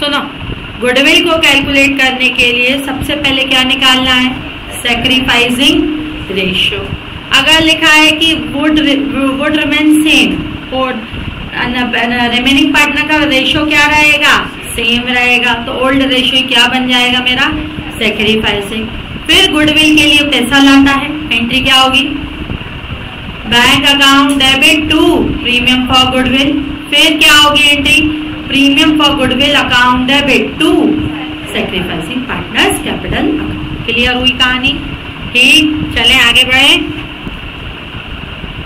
सुनो, गुडविल को कैलकुलेट करने के लिए सबसे पहले क्या निकालना है? Sacrificing ratio. अगर लिखा है कि would remain same, remaining partner का रेशियो क्या रहेगा? सेम रहेगा, तो ओल्ड रेशियो क्या बन जाएगा मेरा? सैक्रिफाइसिंग। फिर गुडविल के लिए पैसा लाता है, एंट्री क्या होगी? Bank account debit to premium for goodwill. फिर क्या होगी entry? Premium for goodwill account debit to sacrificing partners capital account. Clear हुई कहानी? ठीक, चलें आगे बढ़े।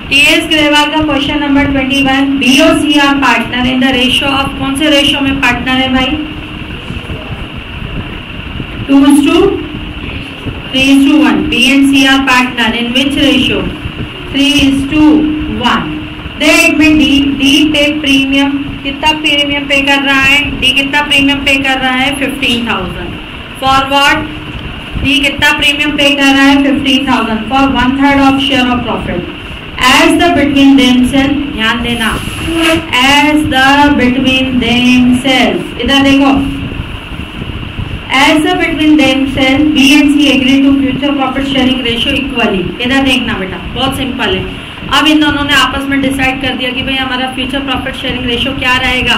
टीएस ग्रेवाल का क्वेश्चन नंबर 21, बी और C are partner in the ratio of, कौन से रेशियो में पार्टनर है भाई? 2:3:1। B and C are partner in which ratio? 3:1। That में डी पे प्रीमियम, कितना प्रीमियम पे कर रहा है? डी कितना प्रीमियम पे कर रहा है? 15,000। For what? डी कितना प्रीमियम पे कर रहा है? 15,000 for 1/3 of share of profit. As the between themselves, ध्यान देना, as the between themselves, इधर देखो, as the between themselves B and C agree to future profit sharing ratio equally। इधर देखना बेटा, बहुत सिंपल है। अब इन दोनों ने आपस में डिसाइड कर दिया कि भाई हमारा फ्यूचर प्रॉफिट शेयरिंग रेशियो क्या रहेगा?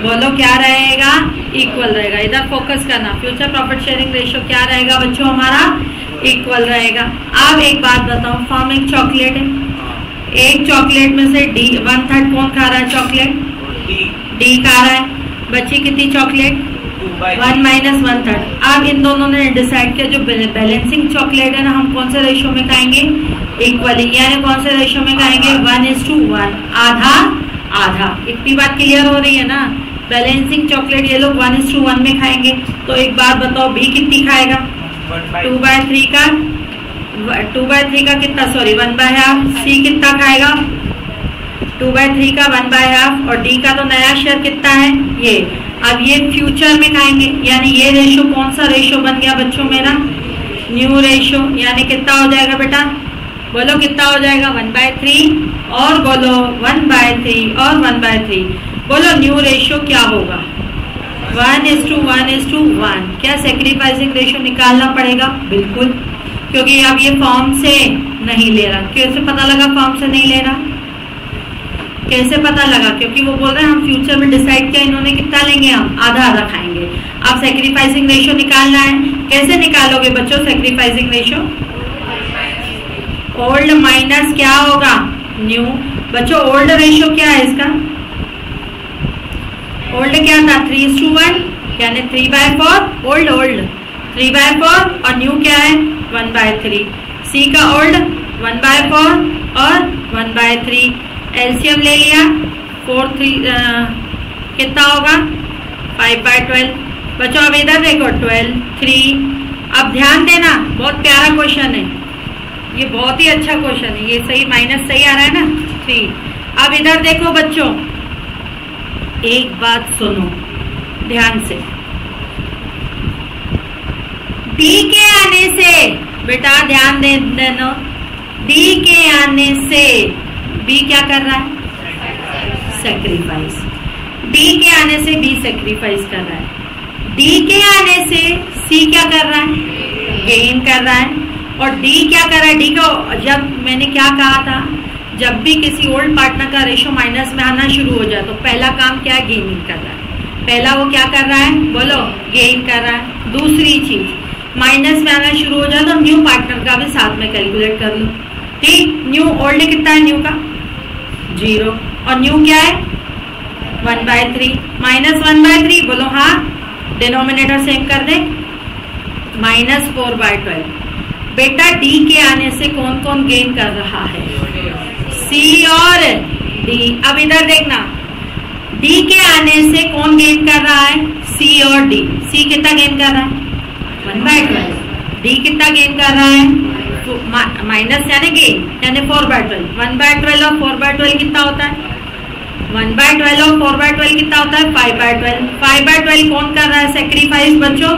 बोलो क्या रहेगा? इक्वल रहेगा। इधर फोकस करना, फ्यूचर प्रॉफिट शेयरिंग रेशियो क्या रहेगा बच्चों? हमारा इक्वल रहेगा। अब एक बात बताओ, फॉर्म एक चॉकलेट है, एक चॉकलेट में से डी 1/3 कौन खा रहा है? चॉकलेट डी खा रहा है। बची कितनी चॉकलेट? 1 - 1/3। अब इन दोनों ने डिसाइड किया जो बैलेंसिंग चॉकलेट है ना, हम कौन से रेशियो में खाएंगे? इक्वली, यानी कौन से रेशियो में खाएंगे? 1:1, आधा आधा। इतनी बात क्लियर हो रही है ना? बैलेंसिंग चॉकलेट ये लोग 1:1 में खाएंगे। तो एक बात बताओ, बी कितनी खाएगा? 2/3 का 2/3 का कितना? सॉरी 1/2। सी कितना खाएगा? 2/3 का 1/2। और डी का तो नया शेयर कितना है? ये। अब ये फ्यूचर में खाएंगे, यानी ये रेशियो कौन सा रेशियो बन गया बच्चों मेरा? New ratio. यानी कितना हो जाएगा बेटा? बोलो कितना हो जाएगा? 1/3 और बोलो 1/3 और 1/3। बोलो न्यू रेशियो क्या होगा? 1:1:1। क्या सैक्रिफाइसिंग रेशियो निकालना पड़ेगा? बिल्कुल, क्योंकि अब ये फॉर्म से नहीं ले रहा। कैसे पता लगा फॉर्म से नहीं ले रहा? कैसे पता लगा? क्योंकि वो बोल रहे हैं हम फ्यूचर में डिसाइड किया इन्होंने कितना लेंगे, हम आधा आधा खाएंगे। अब सैक्रिफाइसिंग रेशियो निकालना है। कैसे निकालोगे बच्चों सैक्रिफाइसिंग रेशियो? ओल्ड माइनस क्या होगा? न्यू। बच्चों ओल्ड रेशियो क्या है इसका? ओल्ड क्या था? 3:1, यानी 3/4। ओल्ड 3/4 और न्यू क्या है? 1/3। सी का ओल्ड 1/4 और 1/3। एलसीएम ले लिया, 4 कितना होगा? 5/12। बच्चों अब इधर देखो 12 3। अब ध्यान देना, बहुत प्यारा क्वेश्चन है ये, बहुत ही अच्छा क्वेश्चन है ये। सही माइनस सही आ रहा है ना? 3। अब इधर देखो बच्चों, एक बात सुनो ध्यान से, डी के आने से बेटा ध्यान देना, डी के आने से बी क्या कर रहा है? सैक्रिफाइस। डी के आने से बी सैक्रिफाइस कर रहा है। डी के आने से सी क्या कर रहा है? गेन कर रहा है। और डी क्या कर रहा है? डी को जब मैंने क्या कहा था, जब भी किसी ओल्ड पार्टनर का रेशियो माइनस में आना शुरू हो जाए तो पहला काम क्या है? गेनिंग कर रहा है। पहला वो क्या कर रहा है? बोलो गेन कर रहा है। दूसरी चीज, माइनस में आना शुरू हो जाए तो न्यू पार्टनर का भी साथ में कैलकुलेट कर लो। ठीक, न्यू ओल्ड कितना है? न्यू का 0 और न्यू क्या है? 1/3 माइनस 1/3। बोलो हाँ, डिनोमिनेटर सेम कर दे, -4/12। बेटा डी के आने से कौन कौन गेन कर रहा है? सी और डी। अब इधर देखना, डी के आने से कौन गेन कर रहा है? सी और डी। सी कितना गेन कर रहा है? 1/12। डी कितना गेन कर रहा है? माइनस यानी गेन, यानी 4/12। 1/12 और 4/12 कितना होता है? 1/12 और 4/12 कितना होता है? 5/12। 5/12 कौन कर रहा है सैक्रिफाइस बच्चों?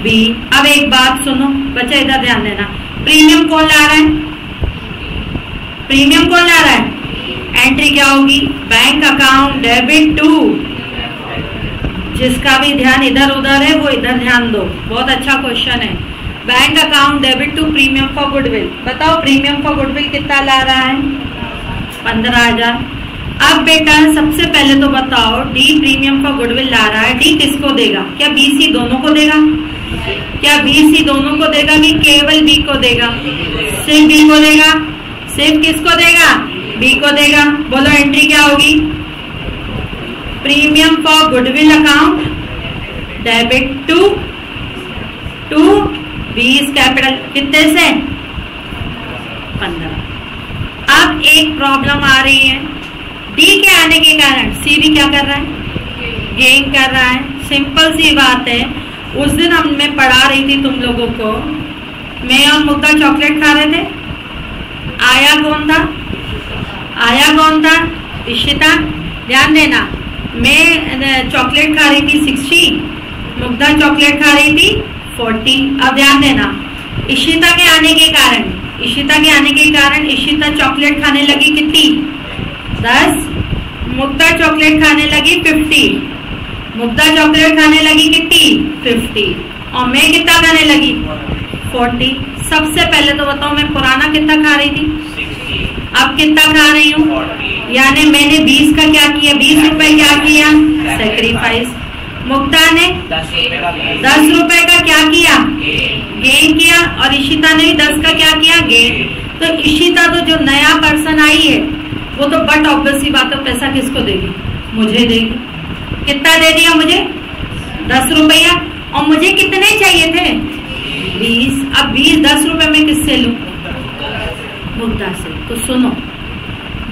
बी। अब एक बात सुनो बच्चा, इधर ध्यान देना, प्रीमियम कौन ला रहा है? प्रीमियम कौन ला रहा है? एंट्री क्या होगी? बैंक अकाउंट डेबिट टू जिसका भी ध्यान इधर उधर है वो इधर ध्यान दो, बहुत अच्छा क्वेश्चन है। Bank account debit to premium for goodwill. बताओ प्रीमियम फॉर गुडविल कितना ला रहा है? 15,000। अब बेटा सबसे पहले तो बताओ डी प्रीमियम फॉर गुडविल ला रहा है, डी किसको देगा? क्या बी सी दोनों को देगा? क्या बी सी दोनों को देगा कि केवल बी को देगा? सिर्फ बी को देगा। सिर्फ किसको देगा? बी को देगा। बोलो एंट्री क्या होगी? Premium for goodwill account debit to B's capital कितने से? 15। अब एक प्रॉब्लम आ रही है, डी के आने के कारण सी भी क्या कर रहा है? गेन कर रहा है। सिंपल सी बात है, उस दिन हमने पढ़ा रही थी तुम लोगों को, मैं और मुग्धा चॉकलेट खा रहे थे, आया कौन था? आया कौन था? इशिता। ध्यान देना, मैं चॉकलेट खा रही थी 60, मुग्धा चॉकलेट खा रही थी 40। अब ध्यान देना, इशिता के आने के कारण इशिता चॉकलेट खाने लगी कितनी? 10। मुग्धा चॉकलेट खाने लगी 50। मुग्धा चॉकलेट खाने लगी कितनी? 50। और मैं कितना खाने लगी? 40। सबसे पहले तो बताओ मैं पुराना कितना खा रही थी? 60। अब कितना खा रही हूँ? यानी मैंने 20 का क्या किया? 20 रुपए क्या किया? सेक्रीफाइस। मुग्धा ने 10 रुपए का क्या किया? गेन किया। और इशिता ने 10 का क्या किया? गेन। तो इशिता तो जो नया पर्सन आई है वो तो बट ऑब्वियस सी बात है, पैसा किसको देगी? मुझे देगी। कितना दे दिया मुझे? 10 रुपया। और मुझे कितने चाहिए थे? 20। अब 10 रुपए में किससे लूं? मुग्धा से। तो सुनो,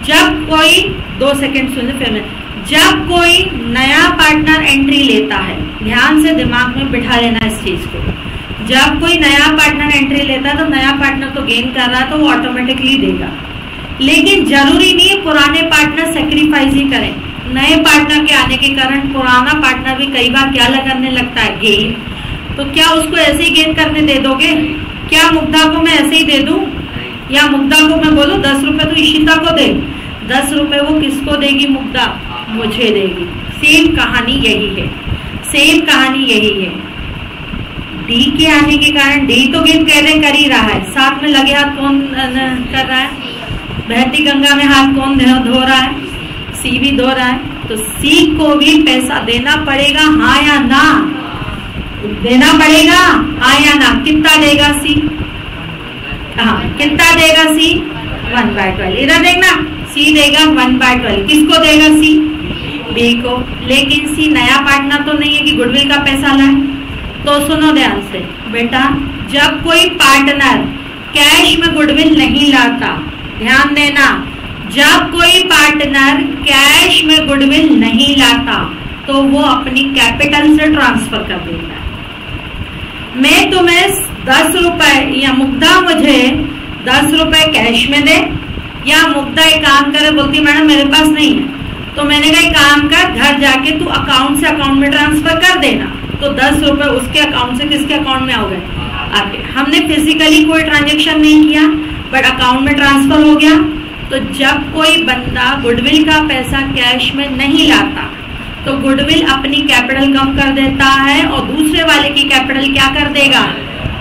जब कोई 2 सेकंड सुनो फिर मैं, जब कोई नया पार्टनर एंट्री लेता है, ध्यान से दिमाग में बिठा लेना इस चीज को, जब कोई नया पार्टनर एंट्री लेता है तो नया पार्टनर तो गेन कर रहा है तो वो ऑटोमेटिकली देगा, लेकिन जरूरी नहीं है पुराने पार्टनर सेक्रीफाइस ही करें। नए पार्टनर के आने के कारण पुराना पार्टनर भी कई बार क्या करने लगता है? गेन। तो क्या उसको ऐसे ही गेन करने दे दोगे? क्या मुग्धा को मैं ऐसे ही दे दूं? या मुग्धा को मैं बोलूं 10 रुपए तो इशिता को दे, 10 रुपए वो किसको देगी? मुग्धा मुझे देगी। सेम कहानी यही है, सेम कहानी यही है। डी के आने के कारण डी तो गेन कर ही रहा है, साथ में लगे हाथ कौन कर रहा है? बहती गंगा में हाथ कौन धो रहा है? सी भी धो रहा है। तो सी को भी पैसा देना पड़ेगा, हाँ या ना? देना पड़ेगा, हाँ या ना? कितना देगा सी? हाँ, कितना देगा सी? 1/12। इधर देखना, सी देगा 1/12। किसको देगा सी? बी को। लेकिन सी नया पार्टनर तो नहीं है कि गुडविल का पैसा लाए। तो सुनो ध्यान से बेटा, जब कोई पार्टनर कैश में गुडविल नहीं लाता, ध्यान देना, जब कोई पार्टनर कैश में गुडविल नहीं लाता तो वो अपनी कैपिटल से ट्रांसफर कर देता है। मैं तुम्हें 10 रुपए या मुग्धा मुझे 10 रुपए कैश में दे, या मुग्धा एक काम करे, बोलती मैडम मेरे पास नहीं है, तो मैंने कहा एक काम कर, घर जाके तू अकाउंट से अकाउंट में ट्रांसफर कर देना। तो 10 रुपए उसके अकाउंट से किसके अकाउंट में हो गए? आपके। हमने फिजिकली कोई ट्रांजेक्शन नहीं किया बट अकाउंट में ट्रांसफर हो गया। तो जब कोई बंदा गुडविल का पैसा कैश में नहीं लाता तो गुडविल अपनी कैपिटल कम कर देता है और दूसरे वाले की कैपिटल क्या कर देगा?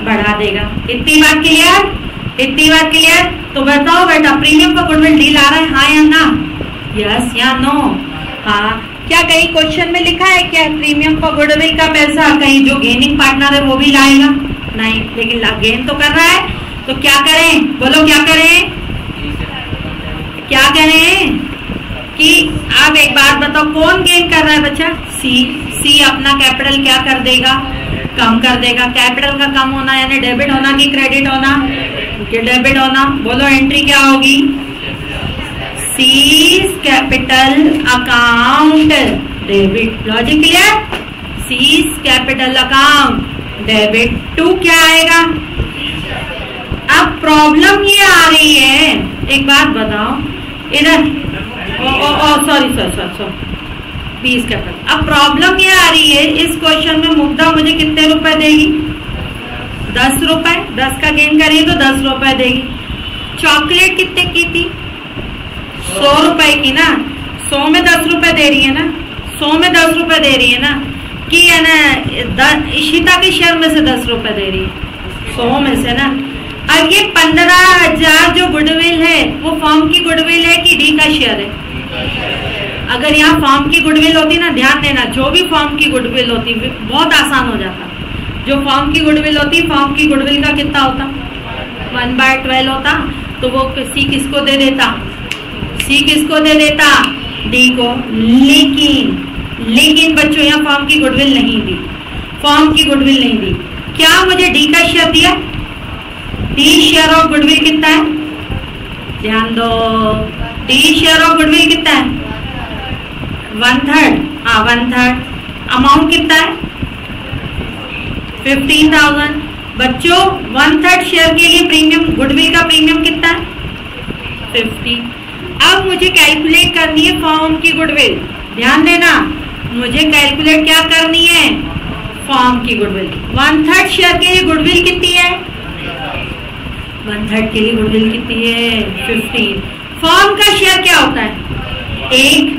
बढ़ा देगा। इतनी बात क्लियर? इतनी बात क्लियर? तो बताओ बेटा, प्रीमियम का गुडविल डील आ रहा है, हाँ या ना? यस या नो? हाँ। क्या कहीं क्वेश्चन में लिखा है क्या प्रीमियम फॉर गुडविल का पैसा कहीं जो गेनिंग पार्टनर है वो भी लाएगा? नहीं, लेकिन गेन तो कर रहा है। तो क्या करें? बोलो क्या करें? क्या करें कि अब एक बात बताओ, कौन गेन कर रहा है बच्चा? सी। सी अपना कैपिटल क्या कर देगा? कम कर देगा। कैपिटल का कम होना यानी डेबिट होना कि क्रेडिट होना? डेबिट होना। बोलो एंट्री क्या होगी? C's capital account debit. Logic clear? C's capital account debit to क्या आएगा? अब प्रॉब्लम ये आ रही है, एक बात बताओ इधर, सॉरी 20 कैपिटल। अब प्रॉब्लम ये आ रही है, इस क्वेश्चन में मुग्धा मुझे कितने रुपए देगी? 10 रुपए। 10 का गेन करिए तो 10 रुपए देगी। चॉकलेट कितने की थी? 100 रुपए की ना। 100 में 10 रुपए दे रही है ना, 100 में 10 रुपए दे रही है ना। कि है ना इशिता के शेयर में से 10 रुपए दे रही है 100 में से ना। अब ये 15,000 जो गुडविल है वो फॉर्म की गुडविल है कि डी का शेयर है? अगर यहाँ फॉर्म की गुडविल होती ना, ध्यान देना, जो भी फॉर्म की गुडविल होती बहुत आसान हो जाता। जो फॉर्म की गुडविल होती, फॉर्म की गुडविल का कितना होता? 1/12 होता। तो वो सी किसको दे देता? सी किसको दे देता? डी को। लेकिन बच्चों यहाँ फॉर्म की गुडविल नहीं दी, फॉर्म की गुडविल नहीं दी। क्या मुझे डी का शेयर दिया? डी शेयर ऑफ गुडविल कितना है? ध्यान दो, डी शेयर ऑफ गुडविल कितना है? 1/3। हाँ 1/3। अमाउंट कितना है? 15,000। बच्चों 1/3 शेयर के लिए प्रीमियम, गुडविल का प्रीमियम कितना है? 50। अब मुझे कैलकुलेट करनी है फॉर्म की गुडविल। ध्यान देना, मुझे कैलकुलेट क्या करनी है? फॉर्म की गुडविल। 1/3 शेयर के लिए गुडविल कितनी है? 1/3 के लिए गुडविल कितनी है? 15। फॉर्म का शेयर क्या होता है? 1।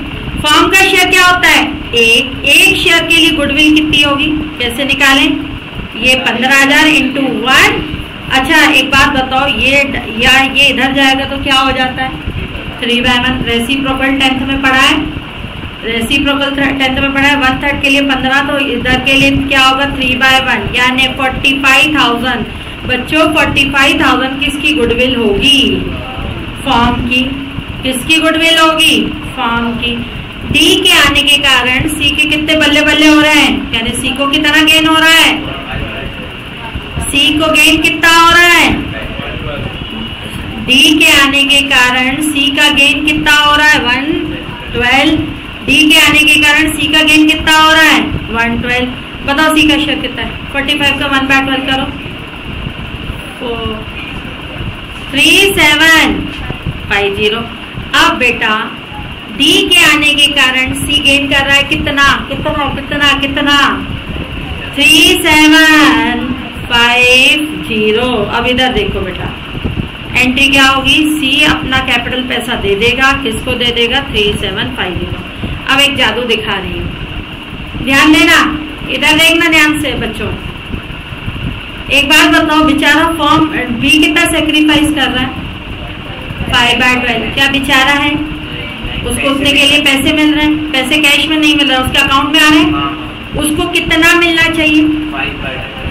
फॉर्म का शेयर क्या होता है? 1 शेयर के लिए गुडविल कितनी होगी? कैसे निकालें? ये 15,000 इंटू 1। अच्छा एक बात बताओ, ये इधर जाएगा तो क्या हो जाता है? 3/1। रेसिप्रोकल 10th में पढ़ा है, रेसिप्रोकल 10th में पढ़ा है। 1/3 के लिए 15, तो इधर के लिए क्या होगा? 3/1 यानी 45,000। बच्चों 45,000 किसकी गुडविल होगी? फॉर्म की। किसकी गुडविल होगी? फॉर्म की। डी के आने के कारण सी के कितने बल्ले बल्ले हो रहे हैं? यानी सी को कितना गेन हो रहा है? सी को गेन कितना हो रहा है? डी के आने के कारण सी का गेन कितना हो रहा है? 112। डी के आने के कारण सी का गेन कितना हो रहा है? 112। बताओ सी का शेयर कितना है? 45 का 1/12 करो। 3750। अब बेटा डी के आने के कारण सी गेन कर रहा है कितना? 3750। अब इधर देखो बेटा, एंट्री क्या होगी? सी अपना कैपिटल पैसा दे देगा, किसको दे देगा? 3750। अब एक जादू दिखा रही हूँ, ध्यान देना, इधर देखना ध्यान से बच्चों। एक बात बताओ, बेचारा फॉर्म बी कितना सेक्रीफाइस कर रहा है? 5/12। क्या बेचारा है? उसको उतने के लिए पैसे मिल रहे हैं, पैसे कैश में नहीं मिल रहा, उसके अकाउंट में आ रहे हैं। उसको कितना मिलना चाहिए?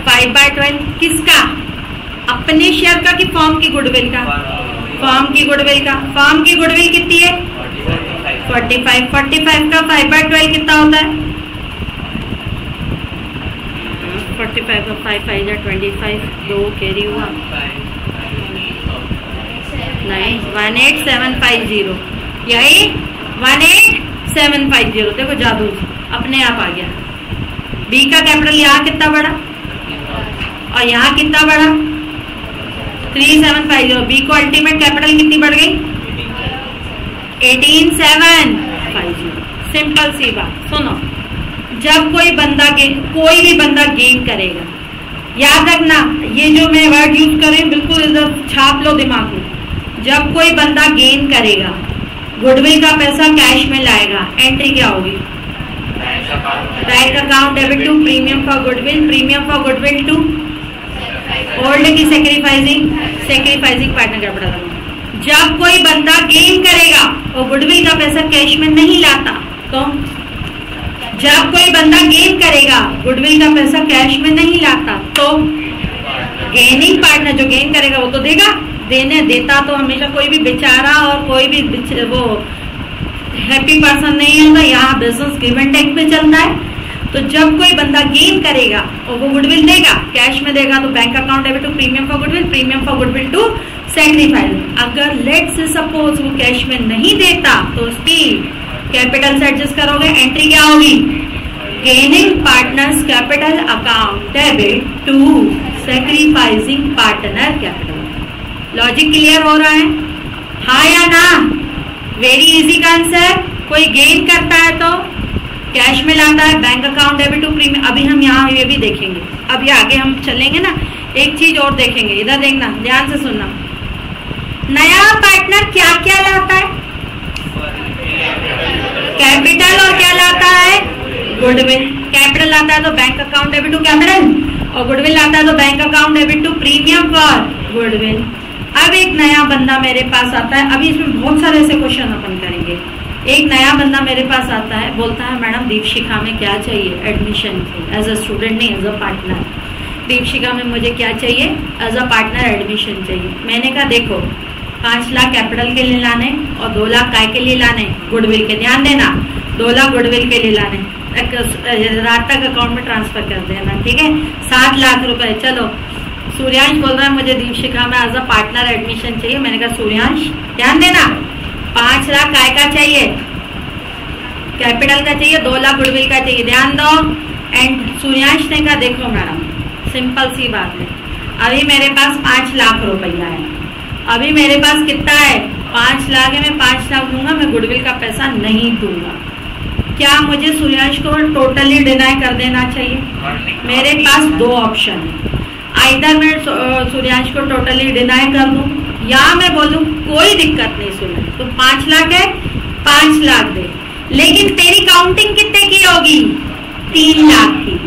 5/12। किसका? अपने शेयर का कि फॉर्म की गुडविल का? फॉर्म की गुडविल का। फॉर्म की गुडविल कितनी है? 45। 45 का 5/12 कितना होता है? 45 का 5 5 25, 2 कैरी हुआ नहीं, 18750। यही 18750। देखो जादू अपने आप आ गया। बी का कैपिटल यहाँ कितना बढ़ा और यहाँ कितना बढ़ा? 3750। बी को अल्टीमेट कैपिटल कितनी बढ़ गई? 18750। सिंपल सी बात। सुनो, जब कोई भी बंदा गेन करेगा, याद रखना ये जो मैं वर्ड यूज कर रही हूँ बिल्कुल इधर छाप लो दिमाग में। जब कोई बंदा गेन करेगा, गुडविल का पैसा कैश में लाएगा, एंट्री क्या होगी? Bank account debit to premium for goodwill, premium for goodwill to old की सेक्रीफाइसिंग पार्टनर कैपिटल। जब कोई बंदा गेन करेगा और गुडविल का पैसा कैश में नहीं लाता, तो जब कोई बंदा गेन करेगा, गुडविल का पैसा कैश में नहीं लाता, तो गेनिंग पार्टनर जो गेन करेगा वो तो देगा, देता तो हमेशा कोई भी बेचारा और कोई भी वो हैप्पी पर्सन नहीं होता। यहाँ बिजनेस गिव एंड टेक पे चलता है। तो जब कोई बंदा गेन करेगा और वो गुडविल देगा, कैश में देगा, तो bank account debit to premium for goodwill, premium for goodwill to sacrifice. अगर लेट्स से सपोज वो कैश में नहीं देता, तो उसकी कैपिटल से एडजस्ट करोगे, एंट्री क्या होगी? Gaining partners capital account debit to sacrificing partner capital. Logic clear हो रहा है? हाँ या ना? वेरी इजी का आंसर। कोई गेन करता है तो कैश में लाता है, bank account debit to premium. अभी हम यहाँ ये भी देखेंगे, अभी आगे हम चलेंगे ना, एक चीज और देखेंगे, इधर देखना, ध्यान से सुनना। नया पार्टनर क्या क्या लाता है? कैपिटल और क्या लाता है? गुडविल। कैपिटल आता है तो bank account debit to capital, और गुडविल आता है तो bank account debit to premium for goodwill. अब एक नया बंदा मेरे पास आता है, अभी इसमें बहुत सारे ऐसे क्वेश्चन अपन करेंगे। एक नया बंदा मेरे पास आता है, बोलता है मैडम दीपशिखा में क्या चाहिए एडमिशन के, एज अ स्टूडेंट नहीं एज अ पार्टनर। दीपशिखा में मुझे क्या चाहिए, एज अ पार्टनर एडमिशन चाहिए। मैंने कहा देखो 5 लाख कैपिटल के लिए लाने और 2 लाख काय के लिए लाने, गुडविल के, ध्यान देना 2 लाख गुडविल के लिए लाने, रात तक अकाउंट में ट्रांसफर कर देना, ठीक है। 7 लाख रुपए। चलो सूर्यांश बोल रहा है मुझे दीपशिखा में एज अ पार्टनर एडमिशन चाहिए। मैंने कहा सूर्यांश ध्यान देना 5 लाख काय का चाहिए, कैपिटल का चाहिए, 2 लाख गुडविल का चाहिए, ध्यान दो। एंड सूर्यांश ने कहा देखो मैडम सिंपल सी बात है, अभी मेरे पास 5 लाख रुपया है, अभी मेरे पास कितना है 5 लाख है, मैं 5 लाख दूंगा, मैं गुडविल का पैसा नहीं दूंगा। क्या मुझे सूर्यांश को टोटली डिनाई कर देना चाहिए? मेरे पास 2 ऑप्शन है, आइदर मैं सूर्यांश को टोटली डिनाई कर दूं या मैं बोलूं कोई दिक्कत नहीं सूर्यांश, तो 5 लाख है 5 लाख दे, लेकिन तेरी काउंटिंग कितने की होगी 3 लाख की,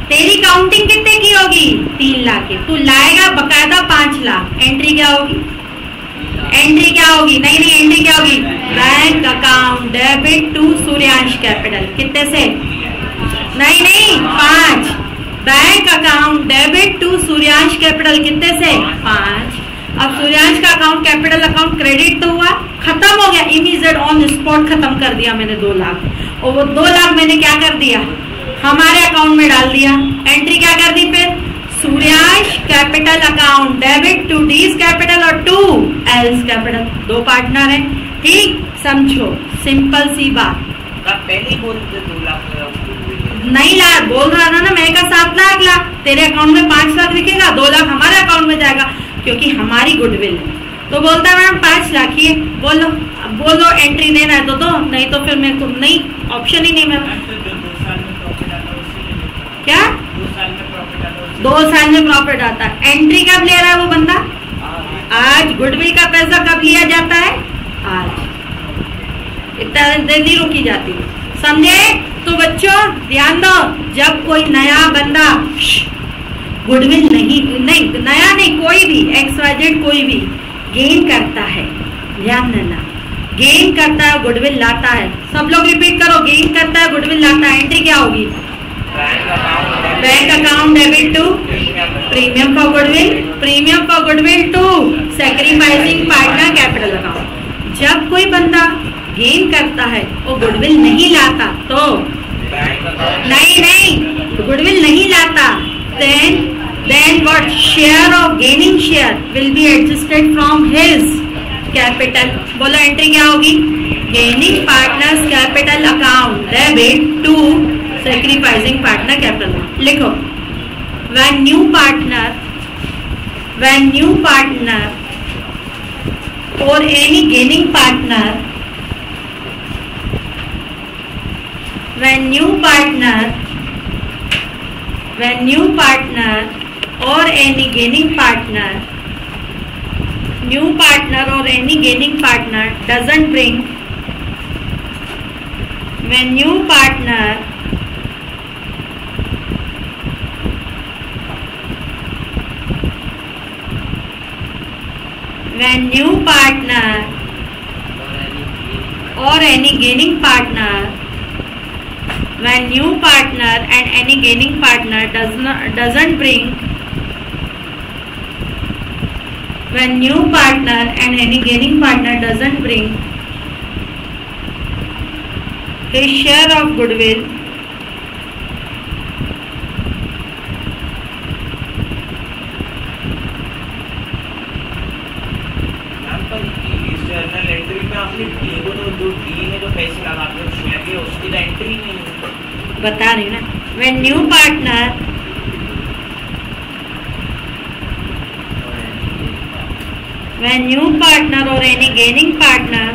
तेरी काउंटिंग कितने की होगी 3 लाख की, तू लाएगा बकायदा 5 लाख। एंट्री क्या होगी, एंट्री क्या होगी, नहीं एंट्री क्या होगी, bank account debit to Suryansh capital, कितने से, नहीं 5, bank account debit to Suryansh capital, कितने से 5। अब सूर्यांश का अकाउंट कैपिटल अकाउंट क्रेडिट तो हुआ, खत्म हो गया, इमीडिएट ऑन स्पॉट खत्म कर दिया मैंने 2 लाख, और वो 2 लाख मैंने क्या कर दिया हमारे अकाउंट में डाल दिया। एंट्री क्या कर दी फिर, Suryansh capital account debit to D's capital और टू एल्स कैपिटल, 2 पार्टनर है, ठीक, समझो सिंपल सी बात। पहले बोल 2 लाख नहीं ला, बोल रहा था ना, मैंने कहा 7 लाख ला, तेरे अकाउंट में 5 लाख दिखेगा, 2 लाख हमारे अकाउंट में जाएगा क्योंकि हमारी गुडविल है। तो बोलता है मैडम 5 लाख ही है, बोलो बोलो एंट्री देना है तो दो, नहीं तो फिर मेरे को नहीं, ऑप्शन ही नहीं मेरा। क्या 2 साल में प्रॉफिट आता है, एंट्री कब ले रहा है वो बंदा, आज। गुडविल का पैसा कब लिया जाता है, आज। इतना देर नहीं रुकी जाती, समझे। तो बच्चों ध्यान दो, जब कोई नया बंदा गुडविल नहीं नया नहीं, कोई भी XYZ कोई भी गेन करता है, ध्यान देना, गेन करता है गुडविल लाता है, सब लोग रिपीट करो, गेन करता है गुडविल लाता है, एंट्री क्या होगी, bank account debit to premium for goodwill, premium for goodwill to sacrificing partner capital account. जब कोई बंदा गेन करता है वो गुडविल नहीं लाता, तो नहीं गुडविल नहीं लाता, then what, share of gaining share will be adjusted from his capital। बोलो एंट्री क्या होगी, gaining partners capital account debit to sacrificing partner capital। लिखो when new partner or any gaining partner, when new partner or any gaining partner, new partner or any gaining partner doesn't bring, when new partner or any gaining partner, when new partner and any gaining partner doesn't bring, when new partner and any gaining partner doesn't bring his share of goodwill journal entry में आपने जो D में जो पैसे लगाते हो share के, उसकी तो एंट्री नहीं है, बता रही ना। when new partner or any gaining partner,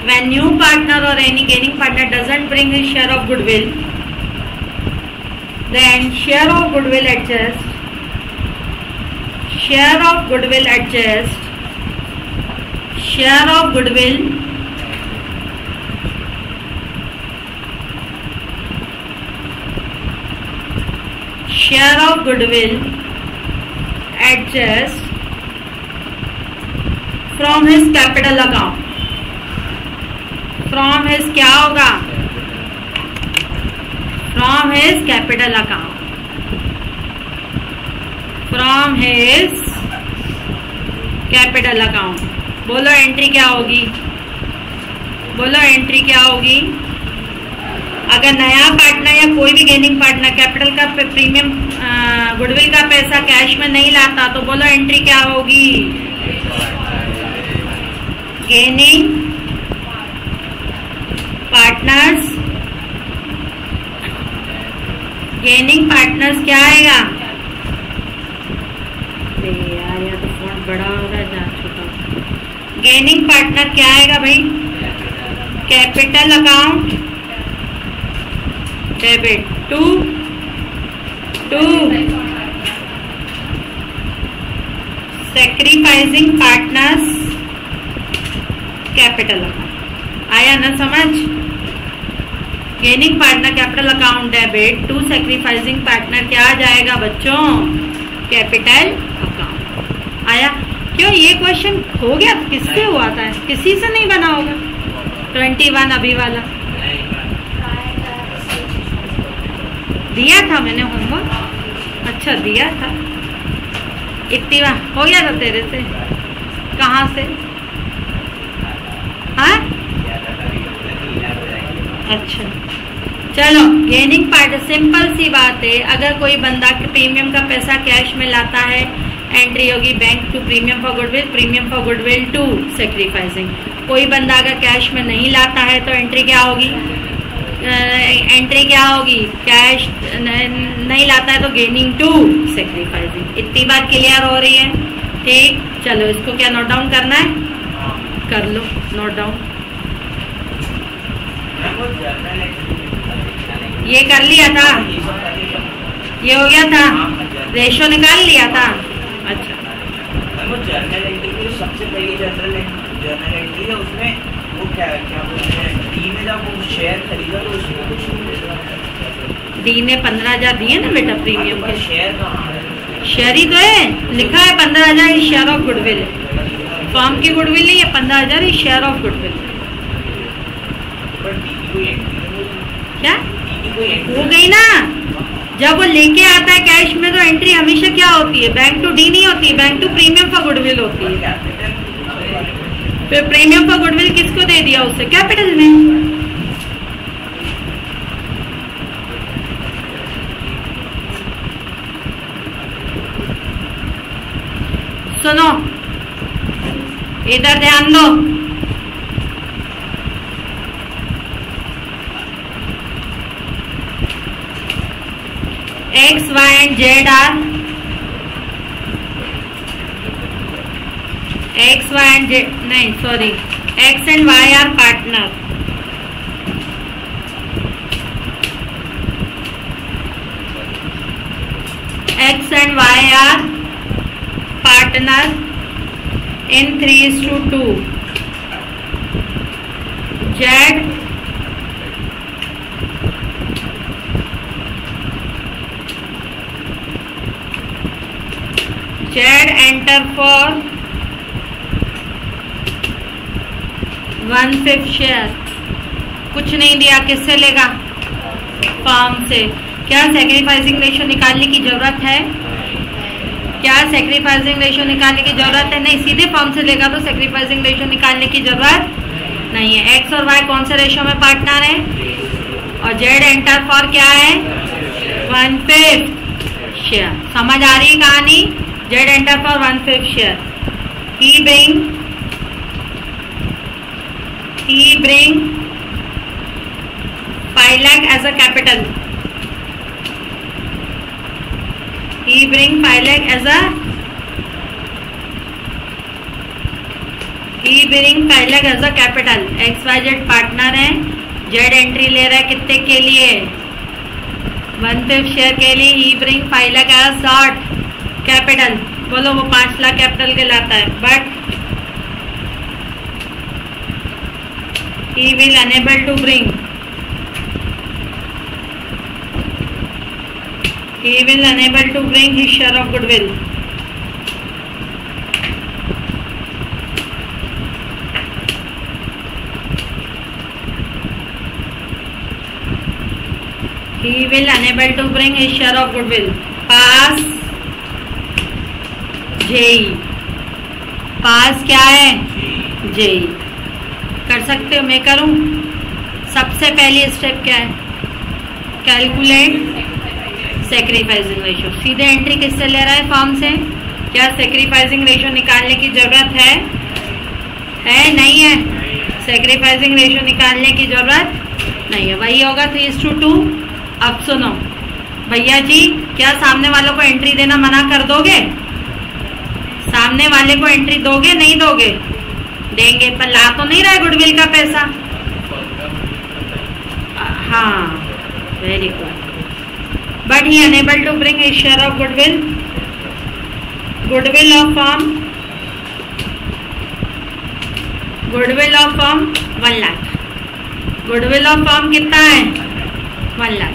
when new partner or any gaining partner doesn't bring his share of goodwill, then share of goodwill adjust share of goodwill adjust from his capital account, from his क्या होगा, from his capital account, from his capital account. बोलो entry क्या होगी, बोलो entry क्या होगी। अगर नया पार्टनर या कोई भी गेनिंग पार्टनर कैपिटल का प्रीमियम गुडविल का पैसा कैश में नहीं लाता तो बोलो एंट्री क्या होगी। गेनिंग पार्टनर्स, गेनिंग पार्टनर्स क्या आएगा। यार या तो फॉन्ट बड़ा हो रहा है या छोटा। गेनिंग पार्टनर क्या आएगा भाई, capital account debit to sacrificing partners capital account. आया ना समझ। Gaining partner capital account debit to sacrificing partner क्या आ जाएगा बच्चों, कैपिटल अकाउंट। आया। क्यों ये क्वेश्चन हो गया, किससे हुआ था, किसी से नहीं बना होगा। 21 अभी वाला दिया था मैंने होमवर्क, अच्छा दिया था। इक्तिवा हो गया था तेरे से, कहाँ से। हाँ अच्छा चलो। गेनिंग पार्ट सिंपल सी बात है, अगर कोई बंदा प्रीमियम का पैसा कैश में लाता है एंट्री होगी bank to premium for goodwill, premium for goodwill to sacrificing. कोई बंदा अगर कैश में नहीं लाता है तो एंट्री क्या होगी, एंट्री क्या होगी, कैश नहीं लाता है तो गेनिंग टू सैक्रिफाइसिंग। इतनी बात क्लियर हो रही है। ठीक, चलो इसको क्या नोट डाउन करना है, कर लो नोट डाउन। ये कर लिया था, ये हो गया था, रेशो निकाल लिया था। अच्छा वो जर्नल एंट्री की सबसे पहली जर्नल एंट्री है, उसमें वो क्या बोलते हैं, डी में जब वो शेयर खरीदा तो उसमें डी ने 15,000 दिए ना बेटा प्रीमियम के। शेयर कहाँ, शेयर ही तो है, लिखा है 15,000 शेयर ऑफ गुडविल, फर्म की गुडविल नहीं है, 15,000 शेयर ऑफ गुडविल। क्या हो गई ना, जब वो लेके आता है कैश में तो एंट्री हमेशा क्या होती है, बैंक टू डी नहीं होती है, bank to premium for goodwill होती है। फिर प्रीमियम फॉर गुडविल किसको दे दिया, उससे कैपिटल में। सुनो इधर ध्यान दो, X, Y and Z are X, Y and Z नहीं sorry X and Y are partner. X and Y are partner in 3:2. Z enter for 1/5 share. कुछ नहीं दिया, किससे लेगा, फर्म से। क्या सैक्रिफाइसिंग रेशो निकालने की जरूरत है, क्या सैक्रिफाइसिंग रेशो निकालने की जरूरत है, नहीं, सीधे फर्म से लेगा तो सैक्रिफाइसिंग रेशो निकालने की जरूरत नहीं है। एक्स और वाई कौन से रेशो में पार्टनर है, और जेड एंटर फॉर क्या है, 1/5 शेयर। समझ आ रही है कहानी, Z enter for 1/5 share. He bring 5 lakh as a capital. He bring 5 lakh as a capital. XYZ partner है, जेड एंट्री ले रहा है कितने के लिए, 1/5 शेयर के लिए। ही bring 5 lakh as short capital. बोलो वो 5 लाख कैपिटल के लाता है, but he will unable to bring He will unable to bring his share of goodwill. He will unable to bring his share of goodwill. Pass JEE. पास क्या है? JEE. कर सकते हो, मैं करूं? सबसे पहली स्टेप क्या है? Calculate sacrificing ratio. सीधे एंट्री किससे ले रहा है? फॉर्म से. क्या सैक्रिफाइसिंग रेशियो निकालने की जरूरत है? नहीं है. सैक्रिफाइसिंग रेशियो निकालने की जरूरत नहीं है. वही होगा 3:2. अब सुनो भैया जी, क्या सामने वालों को एंट्री देना मना कर दोगे? सामने वाले को एंट्री दोगे? नहीं दोगे? देंगे, पर ला तो नहीं रहा है गुडविल का पैसा. हाँ, very good. But he unable to bring his share of goodwill. Goodwill of firm 1 lakh. Goodwill of firm कितना है? 1 लाख.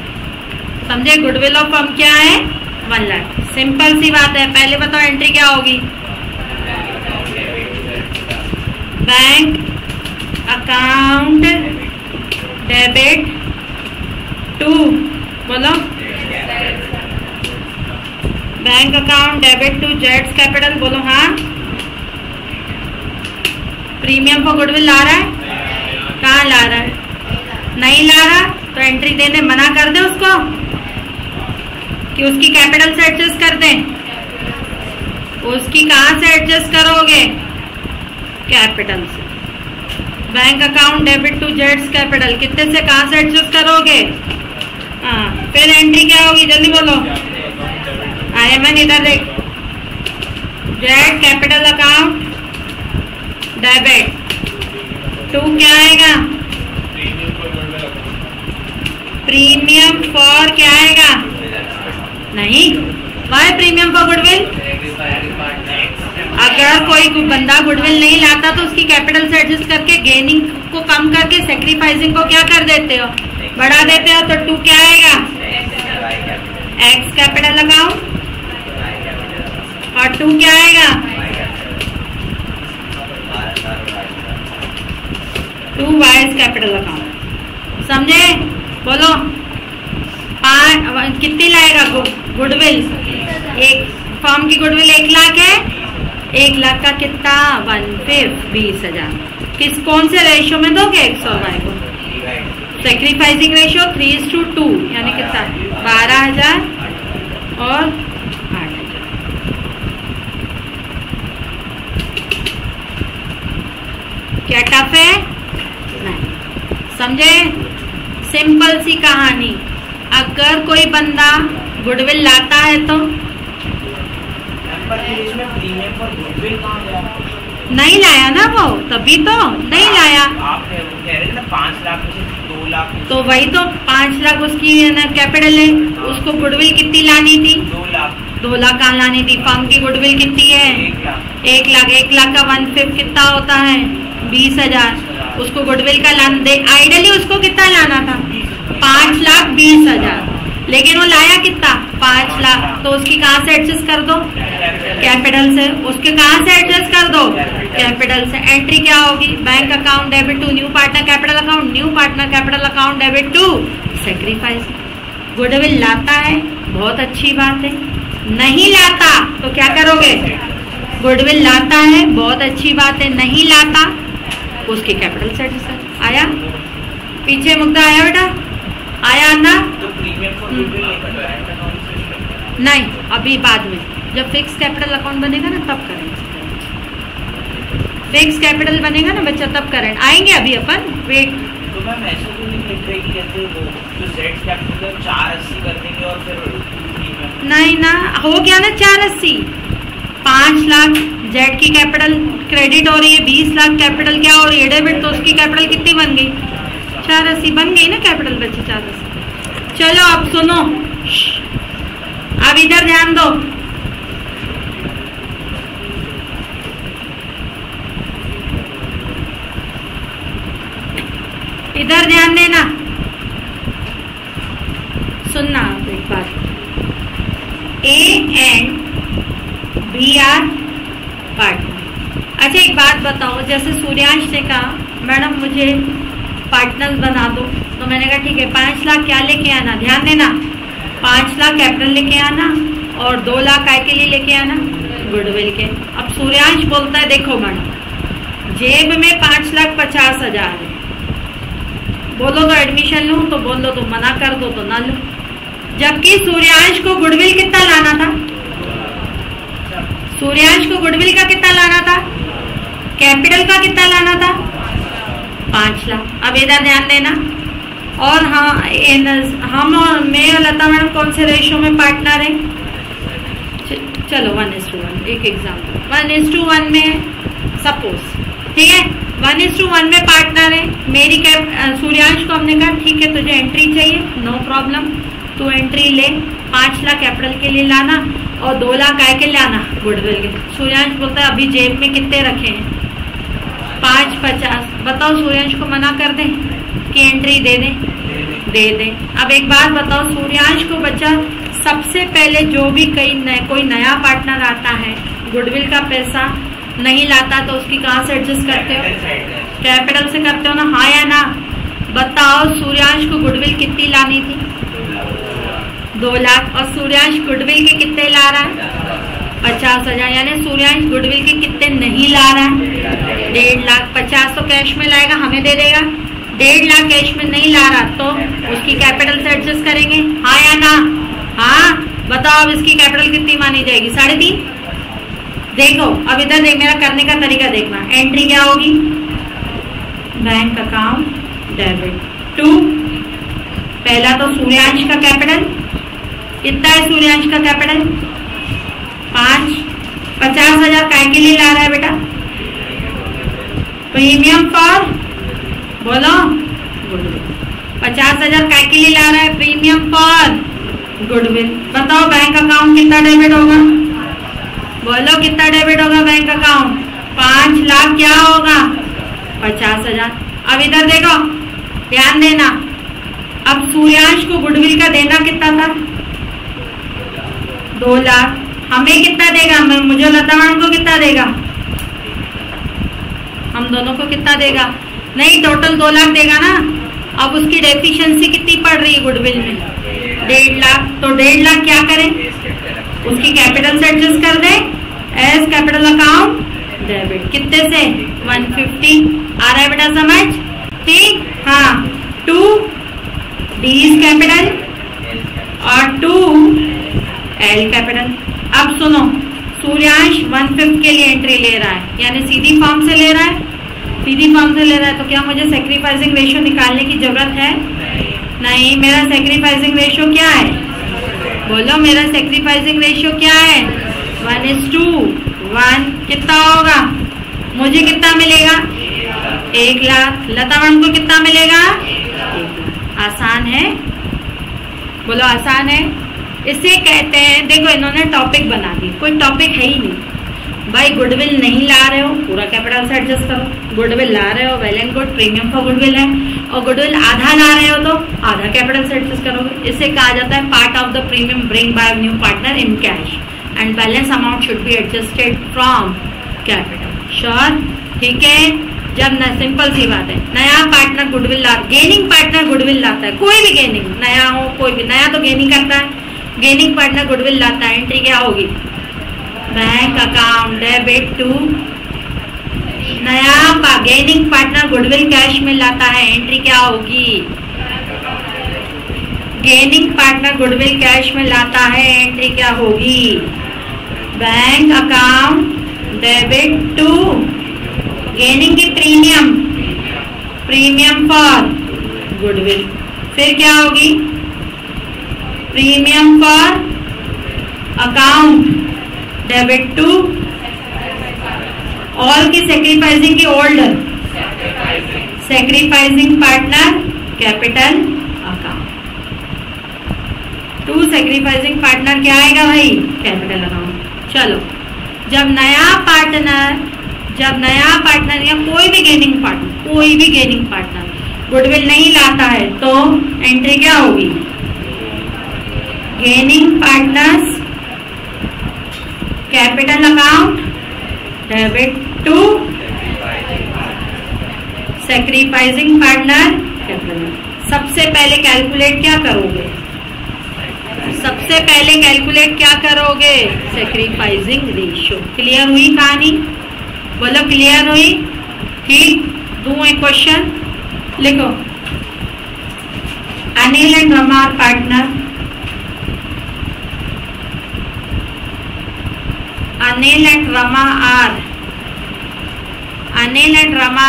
समझे? गुडविल ऑफ फर्म क्या है? 1 लाख. सिंपल सी बात है. पहले बताओ एंट्री क्या होगी? बैंक अकाउंट डेबिट टू, बोलो, बैंक अकाउंट डेबिट टू जेड्स कैपिटल. बोलो हाँ. प्रीमियम फॉर गुडविल ला रहा है? कहाँ ला रहा है? नहीं ला रहा तो एंट्री देने मना कर दे उसको, कि उसकी कैपिटल से एडजस्ट कर दें. उसकी कहाँ से एडजस्ट करोगे? कैपिटल से. बैंक अकाउंट डेबिट टू जेड्स कैपिटल कितने से कहाँ से एडजस्ट करोगे? हाँ, फिर एंट्री क्या होगी? जल्दी बोलो. आयमन इधर देख. Z capital account debit to क्या आएगा? प्रीमियम फॉर क्या आएगा? नहीं, वाई प्रीमियम फॉर गुडविल. अगर कोई बंदा गुडविल नहीं लाता तो उसकी कैपिटल से एडजस्ट करके गेनिंग को कम करके सैक्रिफाइसिंग को क्या कर देते हो? बढ़ा देते हो. तो 2 क्या आएगा? X capital account. और 2 क्या आएगा? 2 वाइज कैपिटल अकाउंट. समझे? बोलो. कितनी लाएगा गुडविल? एक फर्म की गुडविल 1 लाख है. 1 लाख का कितना? 1/20,000. किस कौन से रेशियो में दोगे? एक्स और वाई को. सैक्रिफाइसिंग रेशियो 3:2, यानी कितना? 12,000 और 8,000. क्या टफ है? नहीं. समझे? सिंपल सी कहानी. अगर कोई बंदा गुडविल लाता है तो नहीं लाया ना वो, तभी तो नहीं लाया. आप कह रहे थे ना 5 लाख में से 2 लाख. तो वही तो 5 लाख उसकी है ना कैपिटल है. उसको गुडविल कितनी लानी थी? 2 लाख. 2 लाख कहाँ लानी थी? फर्म की गुडविल कितनी है? 1 लाख. 1 लाख का 1/5 कितना होता है? 20,000. उसको गुडविल का लाना दे. आइडियली उसको कितना लाना था? 5,20,000. लेकिन वो लाया कितना? 5 लाख. तो उसकी कहाँ से एडजस्ट कर दो? कैपिटल से. उसके कहाँ से एडजस्ट कर दो? कैपिटल से. एंट्री क्या होगी? Bank account debit to new partner capital account. New partner capital account debit to sacrifice. Goodwill लाता है, बहुत अच्छी बात है. नहीं लाता तो क्या करोगे? गुडविल लाता है, बहुत अच्छी बात है. नहीं लाता उसकी कैपिटल से एडजस्ट. आया? पीछे मुद्दा आया बेटा? आया ना? नहीं, अभी बाद में जब फिक्स कैपिटल अकाउंट बनेगा ना तब करेंगे. फिक्स कैपिटल बनेगा ना बच्चा तब करेंगे. आएंगे अभी अपन. वेट. तो मैम ऐसा तो नहीं लिख रही कि जैसे वो जो जेड कैपिटल 480 कर देंगे और फिर नहीं ना, हो गया ना 480. 5 लाख जेड की कैपिटल क्रेडिट हो रही है. 20 लाख कैपिटल क्या हो रही है? डेबिट. तो उसकी कैपिटल कितनी बन गई? 480 बन गई ना कैपिटल बच्चे. 480. चलो अब सुनो. अब इधर ध्यान दो. इधर ध्यान देना. सुनना एक बात. A and B are partner. अच्छा एक बात बताओ, जैसे सूर्यांश ने कहा मैडम मुझे पार्टनर्स बना दो, तो मैंने कहा ठीक है 5 लाख क्या लेके आना, ध्यान देना 5 लाख कैपिटल लेके आना और 2 लाख काय के लिए लेके आना, गुडविल के। अब सूर्यांश बोलता है देखो मैडम जेब में 5,50,000 है, बोलो तो एडमिशन लूं, तो बोलो तो मना कर दो तो ना लो। जबकि सूर्यांश को गुडविल कितना लाना था, सूर्यांश को गुडविल का कितना लाना था, कैपिटल का कितना लाना था 5 लाख। अब इधर ध्यान देना। और हाँ हम और मैं और लता मैडम कौन से रेशियो में पार्टनर है, चलो 1:1। एक एग्जाम्पल 1:1 में सपोज, ठीक है 1:1 में पार्टनर है। मेरी सूर्यांश को हमने कहा ठीक है तुझे एंट्री चाहिए, नो प्रॉब्लम, तू एंट्री ले, 5 लाख कैपिटल के लिए लाना और 2 लाख आय के लाना गुडविल के। सूर्यांश बोलता है अभी जेब में कितने रखे हैं 5,50। बताओ सूर्यांश को मना कर दें कि एंट्री दे दे। अब एक बात बताओ, सूर्यांश को बच्चा सबसे पहले जो भी कोई नया पार्टनर आता है गुडविल का पैसा नहीं लाता तो उसकी कहाँ से एडजस्ट करते हो, कैपिटल से करते हो ना, हाँ या ना। बताओ सूर्यांश को गुडविल कितनी लानी थी 2 लाख और सूर्यांश गुडविल के कितने ला रहा है 50,000, यानी सूर्यांश गुडविल के कितने नहीं ला रहा है 1.5 लाख। 50 तो कैश में लाएगा हमें दे देगा, 1.5 लाख कैश में नहीं ला रहा तो उसकी कैपिटल से एडजस्ट करेंगे, हाँ या ना। हाँ बताओ अब इसकी कैपिटल कितनी मानी जाएगी 3.5। देखो अब इधर देख, मेरा करने का तरीका देखना। एंट्री क्या होगी, बैंक अकाउंट डेबिट टू, पहला तो सूर्यांश का कैपिटल कितना है, सूर्यांश का कैपिटल 5, 50,000 काय के लिए ला रहा है बेटा, प्रीमियम फॉर, बोलो गुडविल। 50,000 काय के लिए ला रहा है, प्रीमियम फॉर गुडविल। बताओ बैंक अकाउंट कितना डेबिट होगा, बोलो कितना डेबिट होगा बैंक अकाउंट 5 लाख क्या होगा 50,000। अब इधर देखो ध्यान देना, अब सूर्यांश को गुडविल का देना कितना था 2 लाख, हमें कितना देगा, मुझे लता मैडम को कितना देगा, हम दोनों को कितना देगा, नहीं टोटल 2 लाख देगा ना। अब उसकी डेफिशिएंसी कितनी पड़ रही है गुडविल में 1.5 लाख, तो 1.5 लाख क्या करें, उसकी कैपिटल से एडजस्ट कर दे एज कैपिटल अकाउंट डेबिट, कितने से 150। आ रहा है बेटा समझ, ठीक, हाँ 2 डी इज कैपिटल और 2 एल कैपिटल। अब सुनो सूर्यांश 1/5 के लिए एंट्री ले रहा है, यानी सीधी फॉर्म से ले रहा है, सीधी फॉर्म से ले रहा है, तो क्या मुझे सेक्रीफाइसिंग रेशियो निकालने की जरूरत है, नहीं। मेरा सेक्रीफाइसिंग रेशियो क्या है, बोलो मेरा सेक्रीफाइसिंग रेशियो क्या है 1:1। कितना होगा, मुझे कितना मिलेगा 1 लाख, लता मैडम को कितना मिलेगा 1 लाख। आसान है, बोलो आसान है। इसे कहते हैं, देखो इन्होंने टॉपिक बना दी, कोई टॉपिक है ही नहीं भाई। गुडविल नहीं ला रहे हो पूरा कैपिटल से एडजस्ट करो, गुडविल ला रहे हो well and good, premium for goodwill है, और गुडविल आधा ला रहे हो तो आधा कैपिटल से एडजस्ट करोगे। इसे कहा जाता है part of the premium bring by new partner in cash and balance amount should be adjusted from capital. Sure, ठीक है। जब न सिंपल सी बात है, नया पार्टनर गुडविल ला, गेनिंग पार्टनर गुडविल लाता है, कोई भी गेनिंग, नया हो कोई भी, नया तो गेनिंग करता है, गेनिंग पार्टनर गुडविल लाता है, एंट्री क्या होगी बैंक अकाउंट डेबिट टू, नया गेनिंग पार्टनर गुडविल कैश में लाता है, एंट्री क्या होगी, गेनिंग पार्टनर गुडविल कैश में लाता है, एंट्री क्या होगी bank account debit to, gaining की प्रीमियम, प्रीमियम फॉर गुडविल, फिर क्या होगी premium for account debit to, all की सेक्रीफाइसिंग की older, sacrificing partner capital account, to sacrificing partner क्या आएगा भाई कैपिटल अकाउंट। चलो जब नया पार्टनर या कोई भी गेनिंग पार्टनर गुडविल नहीं लाता है तो एंट्री क्या होगी gaining partners capital account debit to sacrificing partner capital. सबसे पहले कैलकुलेट क्या करोगे? सबसे पहले कैलकुलेट क्या करोगे? Sacrificing ratio. क्लियर हुई कहानी? बोलो क्लियर हुई? ठीक, दूं एक क्वेश्चन, लिखो। Anil and Rama are partner. Anil and Rama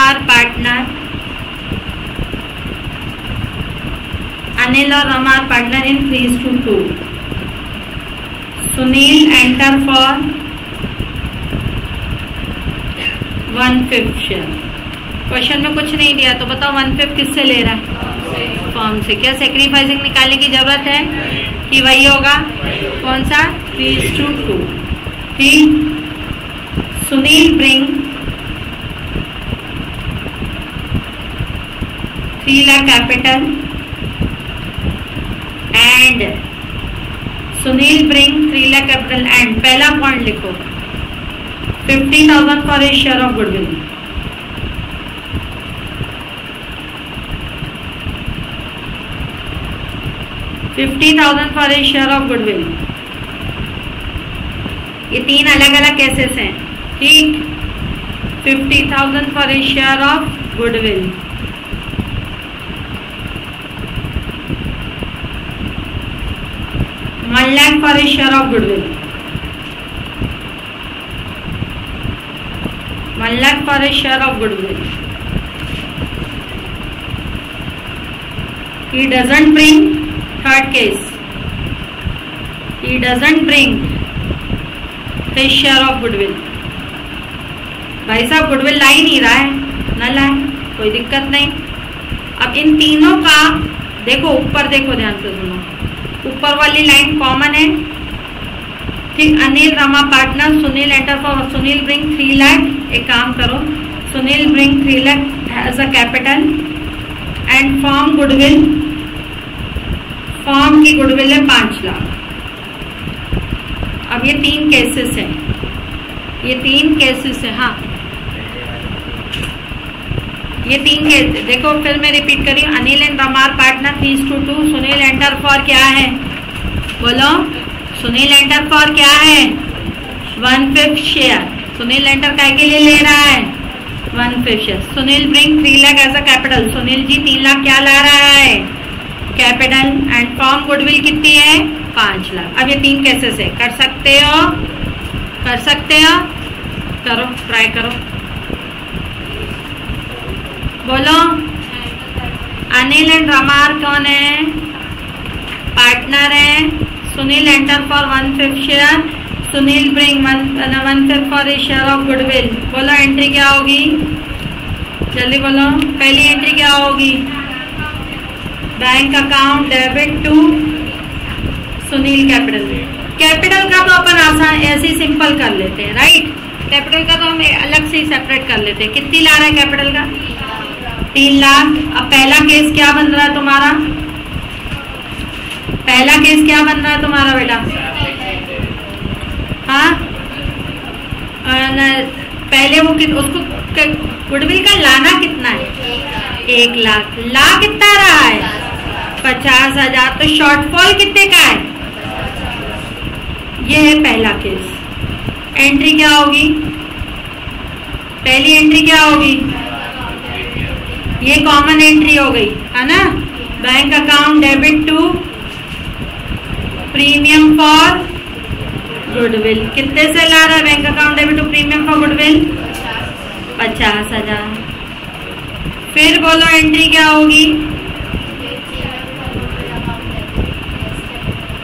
are partner. Anil और Rama are partner in 3:2। Sunil enter for 1/5 share. Question में कुछ नहीं दिया तो बताओ 1/5 किससे ले रहा है? फॉर्म से। क्या सेक्रीफाइसिंग निकालने की जरूरत है कि वही होगा? कौन सा? 3:2। ठीक, Sunil bring 3 lakh capital and Sunil bring 3 lakh capital and पहला पॉइंट लिखो 50,000 for a share of goodwill. $50,000 for a share of goodwill. ये 3 अलग अलग केसेस हैं। ठीक, 50,000 for a share of goodwill. $1 lakh for a share of goodwill. 1 lakh for a share of goodwill. He doesn't bring, third case, he doesn't bring his share of goodwill. भाई साहब goodwill ला ही नहीं रहा है, न लाए, कोई दिक्कत नहीं। अब इन तीनों का देखो, ऊपर देखो, ध्यान से सुनो, ऊपर वाली लाइन कॉमन है। ठीक, Anil Rama partner, Sunil enter for, Sunil bring 3 lakh. एक काम करो, Sunil bring 3 lakh as a capital and firm goodwill, firm की गुडविल है 5 लाख। अब ये 3 केसेस हैं, ये 3 केसेस है। हाँ, ये 3 केस देखो, फिर मैं रिपीट करी। Anil and Rama partner 3:2। Sunil enter for क्या है? बोलो, सुनील एंटर फॉर क्या है? 1/5 शेयर। सुनील एंटर काय के लिए ले रहा है? 1/5 share. Sunil bring 3 lakh as a capital. Sunil ji 3 lakh क्या ला रहा है? कैपिटल एंड फॉर्म गुडविल कितनी है? 5 लाख। अब ये 3 केसेस है, कर सकते हो, कर सकते हो, करो, ट्राई करो। बोलो, अनिल एंड रमार कौन है? पार्टनर है। Sunil enter for 1/5 share. Sunil bring 1/5 for a share of goodwill. बोलो एंट्री क्या होगी? जल्दी बोलो, पहली एंट्री क्या होगी? Bank account debit to Sunil capital. Capital का तो अपन आसान ऐसे ही सिंपल कर लेते हैं, राइट? कैपिटल का तो हम अलग से ही सेपरेट कर लेते हैं। कितनी ला रहा है कैपिटल का? 3 लाख। अब पहला केस क्या बन रहा है तुम्हारा? पहला केस क्या बन रहा है तुम्हारा बेटा? हाँ, पहले वो उसको गुडविल का लाना कितना है? 1 लाख। ला कितना रहा है? 50,000। तो शॉर्टफॉल कितने का है? ये है पहला केस। एंट्री क्या होगी? पहली एंट्री क्या होगी? ये कॉमन एंट्री हो गई है ना? Bank account debit to premium for goodwill. कितने से ला रहा है bank account debit to premium for goodwill? 50,000। फिर बोलो एंट्री क्या होगी?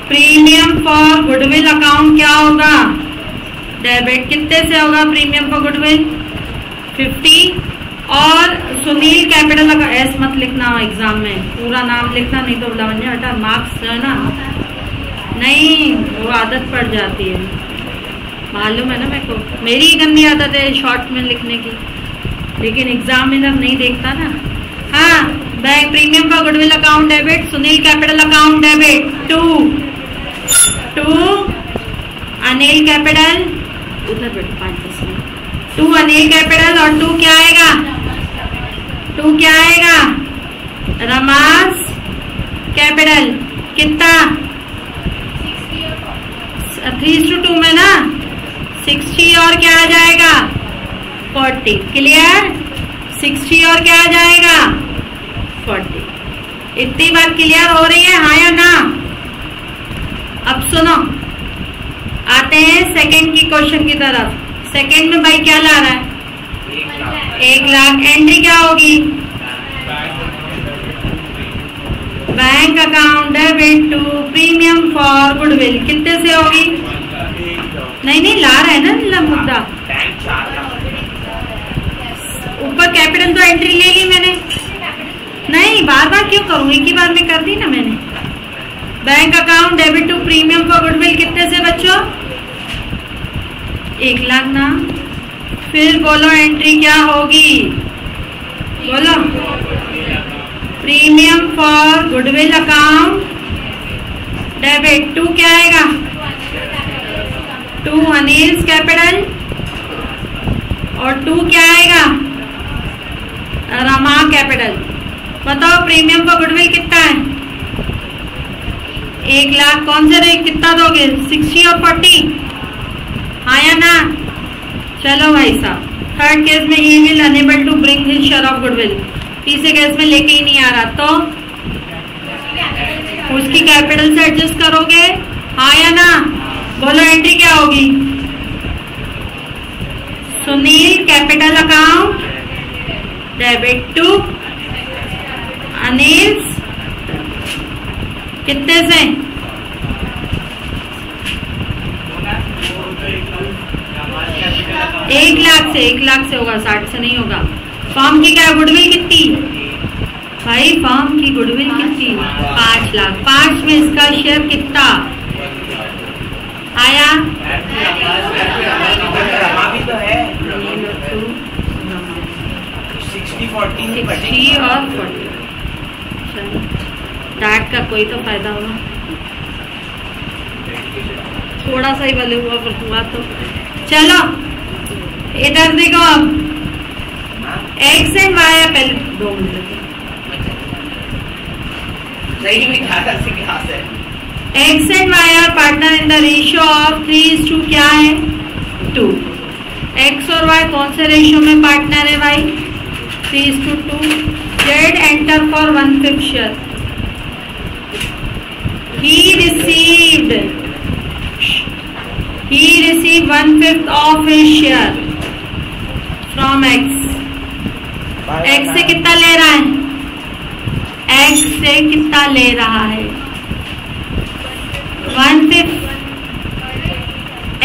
प्रीमियम फॉर गुडविल अकाउंट क्या होगा? डेबिट। कितने से होगा प्रीमियम फॉर गुडविल? 50। और सुनील कैपिटल, एस मत लिखना एग्जाम में, पूरा नाम लिखना, नहीं तो लवन्या बेटा मार्क्स है ना, नहीं वो आदत पड़ जाती है, मालूम है ना मेरे को, मेरी ही गंदी आदत है शॉर्ट में लिखने की, लेकिन एग्जामिनर नहीं देखता ना। हाँ, bank premium for goodwill account debit, Sunil capital account debit to Anil capital उधर बैठो 5-10 मिनट। 2 अनिल कैपिटल और 2 क्या आएगा? 2 क्या आएगा? रमास कैपिटल कितना? 3:2 में ना 60 और क्या आ जाएगा? 40। क्लियर? 60 और क्या आ जाएगा? 40। इतनी बात क्लियर हो रही है, हाँ या ना? अब सुनो, आते हैं सेकंड की क्वेश्चन की तरफ। सेकंड में भाई क्या ला रहा है? 1 लाख। एंट्री क्या होगी? Bank account debit to premium for goodwill. कितने से होगी? नहीं ला रहा है ना मुद्दा। ऊपर कैपिटल तो एंट्री ले ली मैंने। नहीं, बार बार क्यों करूँ, एक ही बार में कर दी ना मैंने। Bank account debit to premium for goodwill कितने से बच्चों? 1 लाख ना। फिर बोलो एंट्री क्या होगी? बोलो। Premium for goodwill account debit to क्या आएगा? 2 अनिल्स कैपिटल और 2 क्या आएगा? रमा कैपिटल। बताओ प्रीमियम फॉर गुडविल कितना है? 1 लाख। कौन से रेट कितना दोगे? 60 और 40, हाँ या ना? चलो भाई साहब, थर्ड केस में he will unable to bring his share of goodwill. तीसरे केस में लेके ही नहीं आ रहा, तो उसकी कैपिटल से एडजस्ट करोगे, हाँ या ना? बोलो एंट्री क्या होगी? Sunil capital account debit to Anil कितने से? 1 लाख से। 1 लाख से होगा, 60 से नहीं होगा। फर्म की क्या गुडविल कितनी भाई? फर्म की गुडविल कितनी? 5 लाख। 5 में इसका शेयर कितना आया? भी तो है 60 और 40। डाट का कोई तो फायदा होगा, थोड़ा सा ही भले हुआ पर हुआ तो। चलो इधर देखो, अब एक्स एंड वाई है। पहले 2 मिनट सही में ज़्यादा से क्या है? X and Y are partner in the ratio of 3:2 क्या है? 2। एक्स और वाई कौन से रेशियो में पार्टनर है भाई? 3:2। Z enter for 1/5 share. He received 1/5 of his share from X. X से कितना ले रहा है? X से कितना ले रहा है? 1/5।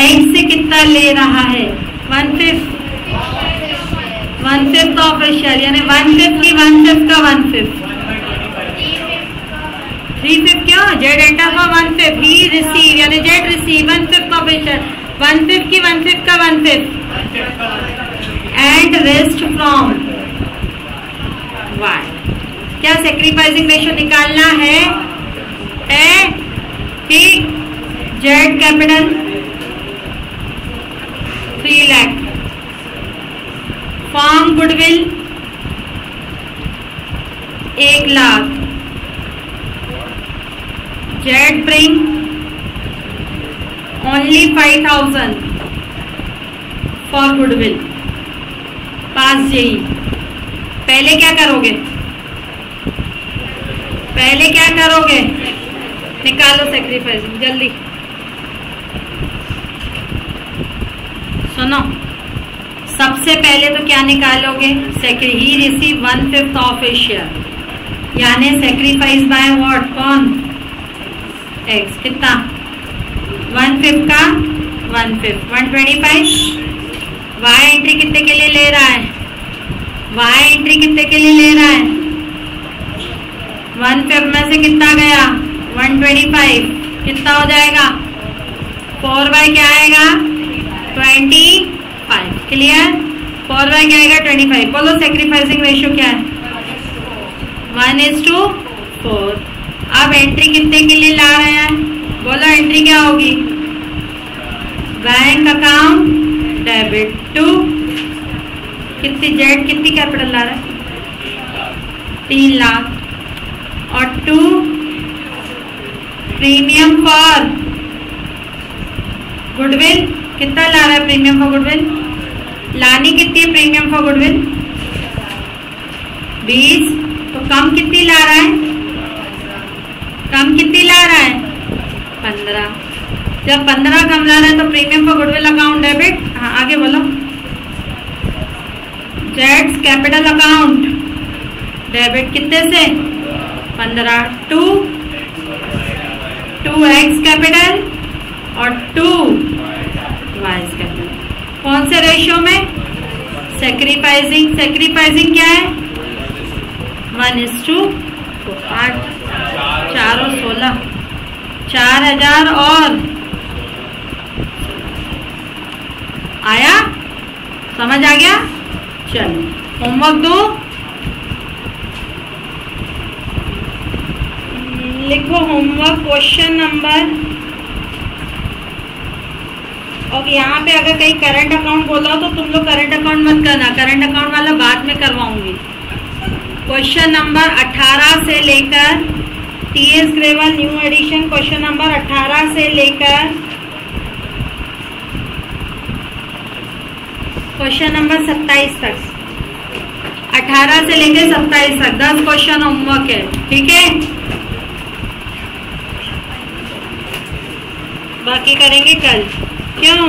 X से कितना ले रहा है? 1/5 ऑफ his share, यानी 1/5 की 1/5 का 1/5। 3/5 क्यों? Z enter for 1/5। He receive यानी Z receive 1/5 of his share. 1/5 की 1/5 का 1/5 एंड रेस्ट फ्रॉम वाई। क्या सेक्रीफाइसिंग रेशियो निकालना है? ठीक। Z capital 3 lakh. Form goodwill 1 lakh. Z bring only 5,000 for goodwill. Pass JE. पहले क्या करोगे? निकालो सेक्रीफाइसिंग जल्दी। सुनो, सबसे पहले तो क्या निकालोगे? ही रिसीव 1/5 ऑफ हिज शेयर, यानी सेक्रीफाइस बाय व्हाट? कौन? एक्स। कितना? 1/5 का 1/5 125। वाई एंट्री कितने के लिए ले रहा है? 1/5 में से कितना गया? 125। कितना हो जाएगा? 4/, क्या आएगा? 25। क्लियर? 4/, क्या आएगा? 25। बोलो सेक्रीफाइसिंग रेशियो क्या है? 1:4। अब एंट्री कितने के लिए ला रहे हैं? बोलो एंट्री क्या होगी? बैंक अकाउंट डेबिट टू कितनी जेड कितनी कैपिटल ला रहा है 3 लाख और टू प्रीमियम फॉर गुडविल कितना ला रहा है प्रीमियम फॉर गुडविल लानी कितनी है प्रीमियम फॉर गुडविल 20 तो कम कितनी ला रहा है कम कितनी ला रहा है 15 जब 15 कम ला रहा है तो premium for goodwill account debit हाँ आगे बोलो जेड्स कैपिटल अकाउंट डेबिट कितने से 15 टू 2x कैपिटल और 2 y कैपिटल कौन से रेशियो में सेक्रीफाइसिंग क्या है 1:8 4 और 16 4000 और आया समझ आ गया चलो होमवर्क दो लिखो होमवर्क क्वेश्चन नंबर और यहाँ पे अगर कहीं करंट अकाउंट बोला हो तो तुम लोग करंट अकाउंट मत करना करंट अकाउंट वाला बाद में करवाऊंगी क्वेश्चन नंबर 18 से लेकर TS Grewal new edition question number 18 से लेकर क्वेश्चन नंबर 27 तक 18 से लेकर 27 तक 10 क्वेश्चन होमवर्क है ठीक है बाकी करेंगे कल क्यों